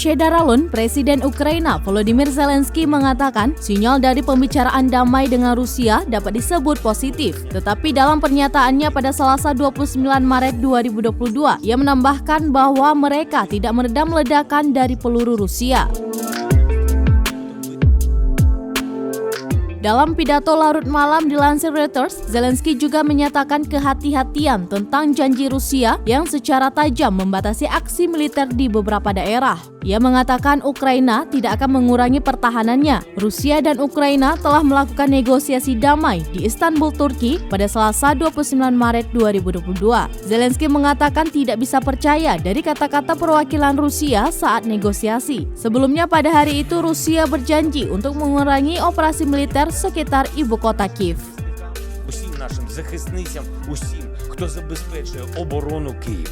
Shedaralun, Presiden Ukraina Volodymyr Zelensky mengatakan sinyal dari pembicaraan damai dengan Rusia dapat disebut positif. Tetapi dalam pernyataannya pada Selasa 29 Maret 2022, ia menambahkan bahwa mereka tidak meredam ledakan dari peluru Rusia. Dalam pidato larut malam dilansir Reuters, Zelensky juga menyatakan kehati-hatian tentang janji Rusia yang secara tajam membatasi aksi militer di beberapa daerah. Ia mengatakan Ukraina tidak akan mengurangi pertahanannya. Rusia dan Ukraina telah melakukan negosiasi damai di Istanbul, Turki pada Selasa 29 Maret 2022. Zelensky mengatakan tidak bisa percaya dari kata-kata perwakilan Rusia saat negosiasi. Sebelumnya pada hari itu Rusia berjanji untuk mengurangi operasi militer sekitar ibu kota Kyiv. Усім нашим захисницям, усім, хто забезпечує оборону Києва.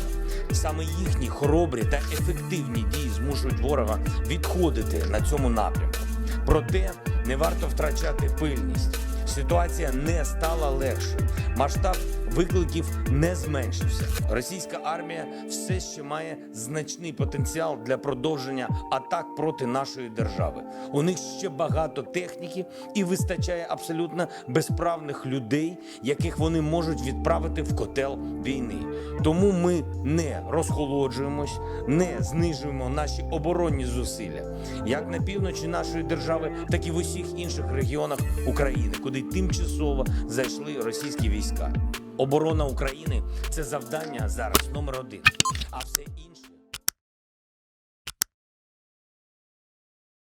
Саме їхні хоробрі та ефективні дії змушують ворога відходити на цьому напрямку. Проте не варто втрачати пильність. Ситуація не стала легшою. Масштаб викликів не зменшився. Російська армія все ще має значний потенціал для продовження атак проти нашої держави. У них ще багато техніки і вистачає абсолютно безправних людей, яких вони можуть відправити в котел війни. Тому ми не розхолоджуємось, не знижуємо наші оборонні зусилля, як на півночі нашої держави, так і в усіх інших регіонах України, куди тимчасово зайшли російські війська. Оборона України – це завдання зараз номер один, а все інше...